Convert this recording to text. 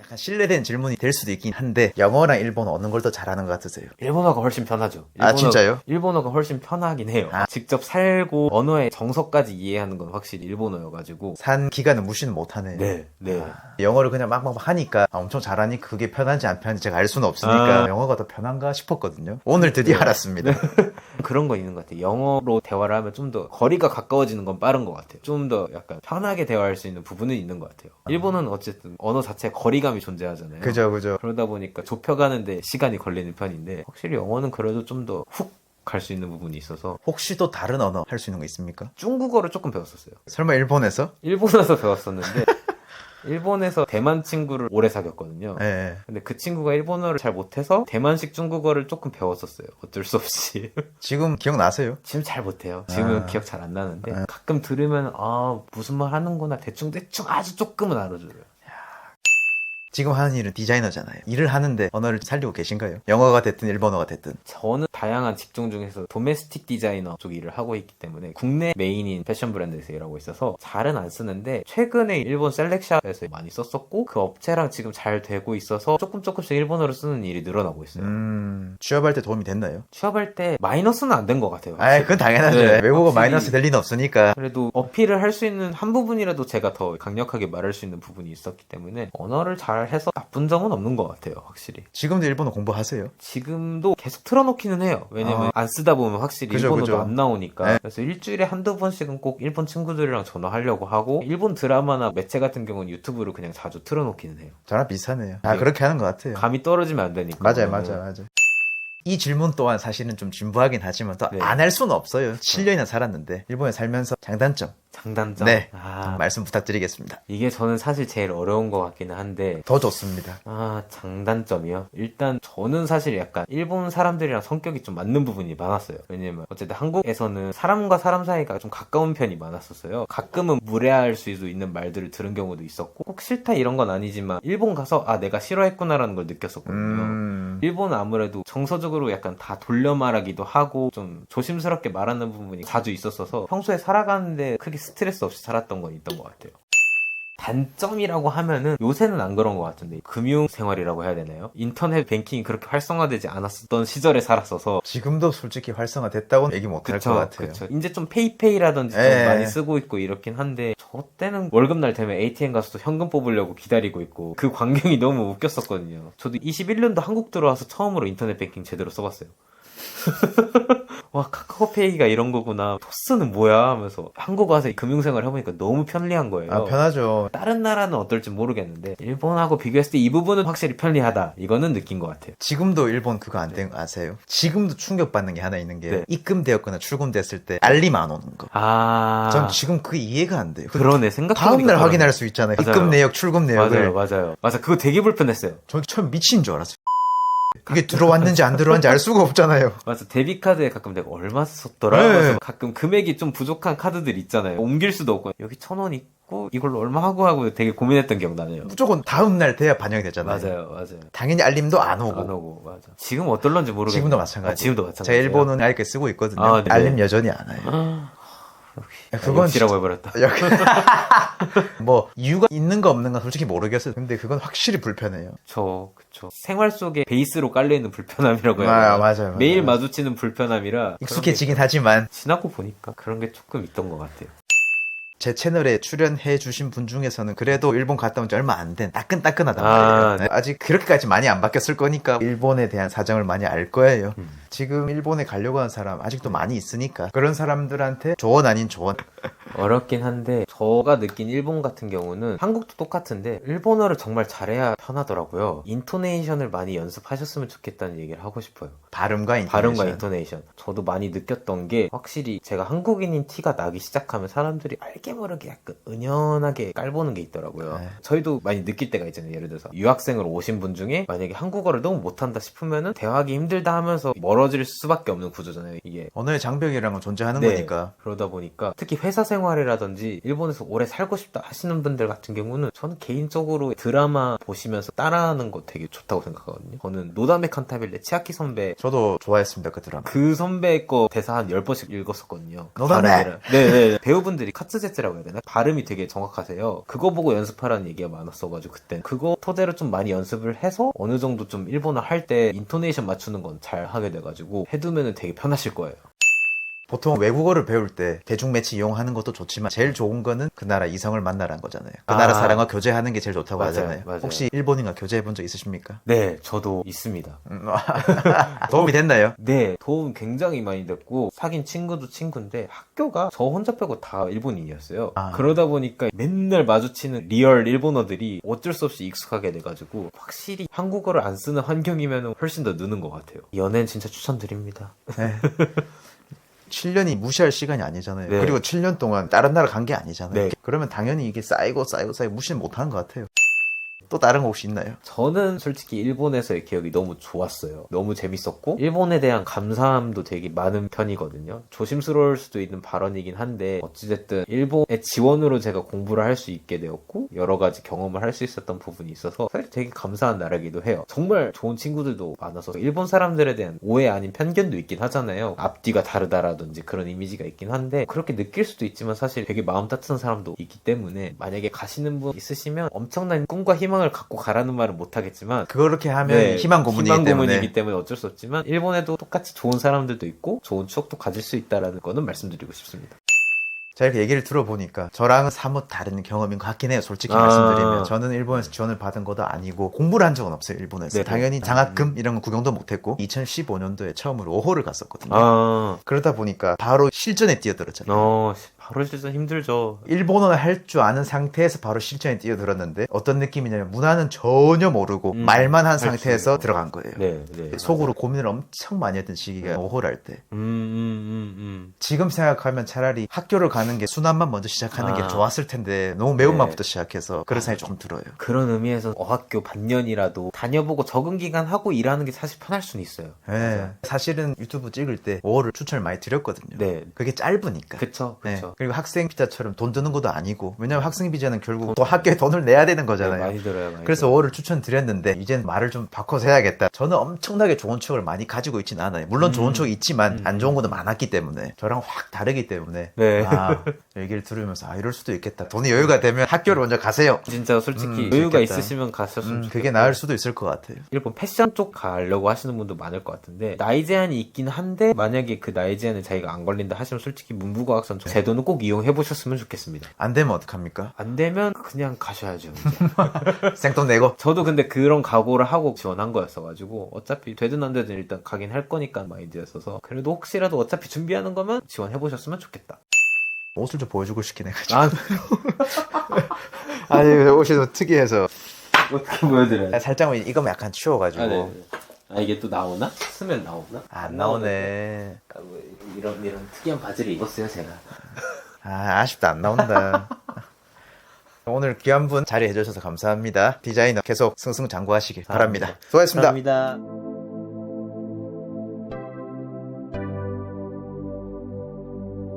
약간 신뢰된 질문이 될 수도 있긴 한데 영어랑 일본어 어느 걸 더 잘하는 것 같으세요? 일본어가 훨씬 편하죠. 아, 진짜요? 일본어가 훨씬 편하긴 해요. 아. 직접 살고 언어의 정서까지 이해하는 건 확실히 일본어여가지고. 산 기간은 무시는 못하네요. 네, 네. 영어를 그냥 막 하니까 엄청 잘하니까 그게 편한지 안 편한지 제가 알 수는 없으니까 영어가 더 편한가 싶었거든요. 오늘 드디어 알았습니다. 그런 거 있는 것 같아요. 영어로 대화를 하면 좀 더 거리가 가까워지는 건 빠른 것 같아요. 좀 더 약간 편하게 대화할 수 있는 부분은 있는 것 같아요. 일본어는 어쨌든 언어 자체에 거리감이 존재하잖아요. 그죠, 그죠. 그러다 보니까 좁혀가는데 시간이 걸리는 편인데 확실히 영어는 그래도 좀 더 훅 갈 수 있는 부분이 있어서. 혹시 또 다른 언어 할 수 있는 거 있습니까? 중국어를 조금 배웠었어요. 설마 일본에서? 일본에서 배웠었는데 일본에서 대만 친구를 오래 사귀었거든요. 네. 근데 그 친구가 일본어를 잘 못해서 대만식 중국어를 조금 배웠었어요. 어쩔 수 없이. 지금 기억나세요? 지금 잘 못해요. 지금은 기억 잘 안 나는데 가끔 들으면 무슨 말 하는구나 대충 아주 조금은 알아줘요. 지금 하는 일은 디자이너잖아요. 일을 하는데 언어를 살리고 계신가요? 영어가 됐든 일본어가 됐든. 저는 다양한 직종 중에서 도메스틱 디자이너 쪽 일을 하고 있기 때문에 국내 메인인 패션 브랜드에서 일하고 있어서 잘은 안 쓰는데 최근에 일본 셀렉샵에서 많이 썼었고 그 업체랑 지금 잘 되고 있어서 조금씩 일본어를 쓰는 일이 늘어나고 있어요. 취업할 때 도움이 됐나요? 취업할 때 마이너스는 안 된 것 같아요. 아, 그건 당연하죠. 네, 외국어 확실히 마이너스 될 리는 없으니까. 그래도 어필을 할 수 있는 한 부분이라도 제가 더 강력하게 말할 수 있는 부분이 있었기 때문에 언어를 잘 해서 나쁜 점은 없는 것 같아요. 확실히. 지금도 일본어 공부하세요? 지금도 계속 틀어놓기는 해요. 왜냐면 안 쓰다 보면 확실히 그죠, 일본어도 그죠. 안 나오니까. 네. 그래서 일주일에 한두 번씩은 꼭 일본 친구들이랑 전화하려고 하고 일본 드라마나 매체 같은 경우는 유튜브를 그냥 자주 틀어놓기는 해요. 저랑 비슷하네요. 네. 그렇게 하는 것 같아요. 감이 떨어지면 안 되니까. 맞아요. 이 질문 또한 사실은 좀 진부하긴 하지만 또 네. 안 할 수는 없어요. 7년이나 살았는데 일본에 살면서 장단점 장단점. 네. 아, 말씀 부탁드리겠습니다. 이게 저는 사실 제일 어려운 것 같기는 한데 더 좋습니다. 장단점이요? 일단 저는 사실 약간 일본 사람들이랑 성격이 좀 맞는 부분이 많았어요. 왜냐면 어쨌든 한국에서는 사람과 사람 사이가 좀 가까운 편이 많았었어요. 가끔은 무례할 수도 있는 말들을 들은 경우도 있었고 꼭 싫다 이런 건 아니지만 일본 가서 내가 싫어했구나라는 걸 느꼈었거든요. 일본은 아무래도 정서적으로 약간 다 돌려 말하기도 하고 좀 조심스럽게 말하는 부분이 자주 있었어서 평소에 살아가는데 크게 스트레스 없이 살았던 건 있던 것 같아요. 단점이라고 하면은 요새는 안 그런 것 같은데 금융 생활이라고 해야 되나요? 인터넷 뱅킹이 그렇게 활성화되지 않았었던 시절에 살았어서 지금도 솔직히 활성화됐다고는 얘기 못할 것 같아요. 그쵸. 이제 좀 페이페이라든지 좀 예. 많이 쓰고 있고 이렇긴 한데 저 때는 월급날 되면 ATM 가서 또 현금 뽑으려고 기다리고 있고 그 광경이 너무 웃겼었거든요. 저도 21년도 한국 들어와서 처음으로 인터넷 뱅킹 제대로 써봤어요. 와, 카카오페이가 이런 거구나. 토스는 뭐야? 하면서 한국 와서 금융생활 해보니까 너무 편리한 거예요. 편하죠. 다른 나라는 어떨지 모르겠는데 일본하고 비교했을 때 이 부분은 확실히 편리하다. 이거는 느낀 것 같아요. 지금도 일본 그거 안 된 거 아세요? 지금도 충격받는 게 하나 있는 게 네. 입금되었거나 출금됐을 때 알림 안 오는 거. 전 지금 그게 이해가 안 돼요. 그러네. 생각해보니까 다음날 그러네. 확인할 수 있잖아요. 맞아요. 입금 내역, 출금 내역을. 맞아요. 그거 되게 불편했어요. 저 처음 미친 줄 알았어요. 이게 들어왔는지 안 들어왔는지 알 수가 없잖아요. 맞아. 데비카드에 가끔 내가 얼마 썼더라? 네. 그래서 가끔 금액이 좀 부족한 카드들 있잖아요. 옮길 수도 없고 여기 1,000원 있고 이걸로 얼마 하고 되게 고민했던 기억 나네요. 무조건 다음날 돼야 반영이 되잖아요. 맞아요. 당연히 알림도 안 오고. 안 오고 맞아. 지금 어떨런지 모르겠어요. 지금도 마찬가지. 지금도 마찬가지. 제가 일본은 알게 쓰고 있거든요. 네. 알림 여전히 안 와요. 그건 역시라고 해버렸다. 뭐 이유가 있는 거 없는 건 솔직히 모르겠어요. 근데 그건 확실히 불편해요. 그쵸. 생활 속에 베이스로 깔려있는 불편함이라고 해야 되나? 맞아요. 매일 마주치는 불편함이라 익숙해지긴 하지만 지나고 보니까 그런 게 조금 있던 것 같아요. 제 채널에 출연해 주신 분 중에서는 그래도 일본 갔다 온 지 얼마 안 된 따끈따끈하단 말이에요. 네. 아직 그렇게까지 많이 안 바뀌었을 거니까 일본에 대한 사정을 많이 알 거예요. 지금 일본에 가려고 하는 사람 아직도 많이 있으니까 그런 사람들한테 조언 아닌 조언. 어렵긴 한데 제가 느낀 일본 같은 경우는 한국도 똑같은데 일본어를 정말 잘해야 편하더라고요. 인토네이션을 많이 연습하셨으면 좋겠다는 얘기를 하고 싶어요. 발음과 인토네이션. 저도 많이 느꼈던 게 확실히 제가 한국인인 티가 나기 시작하면 사람들이 알게 모르게 약간 은연하게 깔보는 게 있더라고요. 네. 저희도 많이 느낄 때가 있잖아요. 예를 들어서 유학생으로 오신 분 중에 만약에 한국어를 너무 못한다 싶으면은 대화하기 힘들다 하면서 멀어질 수밖에 없는 구조잖아요. 이게 언어의 장벽이랑은 존재하는 네. 거니까. 그러다 보니까 특히 회사 생활이라든지 일본에서 오래 살고 싶다 하시는 분들 같은 경우는 저는 개인적으로 드라마 보시면서 따라하는 거 되게 좋다고 생각하거든요. 저는 노다메 칸타빌레 치아키 선배 저도 좋아했습니다, 그 드라마. 그 선배 거 대사 한 10번씩 읽었었거든요. 너다네. 발음이랑. 네네. 배우분들이 카츠제츠라고 해야 되나? 발음이 되게 정확하세요. 그거 보고 연습하라는 얘기가 많았어가지고 그때 그거 토대로 좀 많이 연습을 해서 어느 정도 좀 일본어 할 때 인토네이션 맞추는 건 잘 하게 돼가지고 해두면은 되게 편하실 거예요. 보통 외국어를 배울 때 대중 매치 이용하는 것도 좋지만 제일 좋은 거는 그 나라 이성을 만나라는 거잖아요. 그 나라 사람과 교제하는 게 제일 좋다고 맞아요, 하잖아요. 맞아요. 혹시 일본인과 교제해 본 적 있으십니까? 네, 저도 있습니다. 도움이 됐나요? 네, 도움 굉장히 많이 됐고 사귄 친구도 친구인데 학교가 저 혼자 빼고 다 일본인이었어요. 그러다 보니까 맨날 마주치는 리얼 일본어들이 어쩔 수 없이 익숙하게 돼가지고 확실히 한국어를 안 쓰는 환경이면 훨씬 더 느는 것 같아요. 연애는 진짜 추천드립니다. 네. 7년이 무시할 시간이 아니잖아요. 네. 그리고 7년 동안 다른 나라 간 게 아니잖아요. 네. 그러면 당연히 이게 쌓이고 무시는 못하는 것 같아요. 또 다른 거 혹시 있나요? 저는 솔직히 일본에서의 기억이 너무 좋았어요. 너무 재밌었고 일본에 대한 감사함도 되게 많은 편이거든요. 조심스러울 수도 있는 발언이긴 한데 어찌됐든 일본의 지원으로 제가 공부를 할 수 있게 되었고 여러 가지 경험을 할 수 있었던 부분이 있어서 사실 되게 감사한 나라이기도 해요. 정말 좋은 친구들도 많아서 일본 사람들에 대한 오해 아닌 편견도 있긴 하잖아요. 앞뒤가 다르다라든지 그런 이미지가 있긴 한데 그렇게 느낄 수도 있지만 사실 되게 마음 따뜻한 사람도 있기 때문에 만약에 가시는 분 있으시면 엄청난 꿈과 희망을 갖고 가라는 말은 못하겠지만 그렇게 하면 네, 희망 고문이기 희망 때문에 고문이기 때문에 어쩔 수 없지만 일본에도 똑같이 좋은 사람들도 있고 좋은 추억도 가질 수 있다라는 거는 말씀드리고 싶습니다. 제가 이렇게 얘기를 들어보니까 저랑은 사뭇 다른 경험인 것 같긴 해요. 솔직히 말씀드리면 저는 일본에서 지원을 받은 것도 아니고 공부를 한 적은 없어요. 일본에서. 네. 당연히 장학금 이런 거 구경도 못했고 2015년도에 처음으로 5호를 갔었거든요. 그러다 보니까 바로 실전에 뛰어들었잖아요. 바로 실전 힘들죠. 일본어를 할 줄 아는 상태에서 바로 실전에 뛰어들었는데 어떤 느낌이냐면 문화는 전혀 모르고 말만 한 상태에서 들어간 거예요. 네, 속으로 고민을 엄청 많이 했던 시기가 5호를 할 때. 지금 생각하면 차라리 학교를 가는 게 순환만 먼저 시작하는 게 좋았을 텐데 너무 매운맛부터 시작해서 그런 생각이 좀 들어요. 그런 의미에서 어학교 반년이라도 다녀보고 적응 기간 하고 일하는 게 사실 편할 수는 있어요. 네. 사실은 유튜브 찍을 때 5호를 추천을 많이 드렸거든요. 네. 그게 짧으니까. 그쵸. 네. 그리고 학생 비자처럼 돈 드는 것도 아니고 왜냐면 학생 비자는 결국 또 학교에 돈을 내야 되는 거잖아요. 네, 많이 들어요. 그래서 5호를 추천드렸는데 이제는 말을 좀 바꿔서 해야겠다. 저는 엄청나게 좋은 추억을 많이 가지고 있진 않아요. 물론 좋은 추억이 있지만 안 좋은 것도 많았기 때문에 저랑 확 다르기 때문에 네. 얘기를 들으면서 이럴 수도 있겠다. 돈이 여유가 되면 학교를 먼저 가세요. 진짜 솔직히 여유가 좋겠다. 있으시면 가셨으면 좋겠고 그게 나을 수도 있을 것 같아요. 일본 패션 쪽 가려고 하시는 분도 많을 것 같은데 나이 제한이 있긴 한데 만약에 그 나이 제한에 자기가 안 걸린다 하시면 솔직히 문부과학선 제도는 꼭 이용해 보셨으면 좋겠습니다. 안 되면 어떡합니까? 안 되면 그냥 가셔야죠. 생돈 내고. 저도 근데 그런 각오를 하고 지원한 거였어가지고 어차피 되든 안 되든 일단 가긴 할 거니까 마인드였어서 그래도 혹시라도 어차피 준비하는 거면 지원해 보셨으면 좋겠다. 옷을 좀 보여주고 싶긴 해가지고. 아, 아니 옷이 좀 특이해서 어떻게 보여드려요? 살짝만 이거만 약간 치워가지고. 이게 또 나오나? 쓰면 나오나? 안 나오네. 이런 특이한 바지를 입었어요 제가. 아쉽다 안 나온다. 오늘 귀한 분 자리해 주셔서 감사합니다. 디자이너 계속 승승장구하시길 바랍니다. 수고하셨습니다. 감사합니다.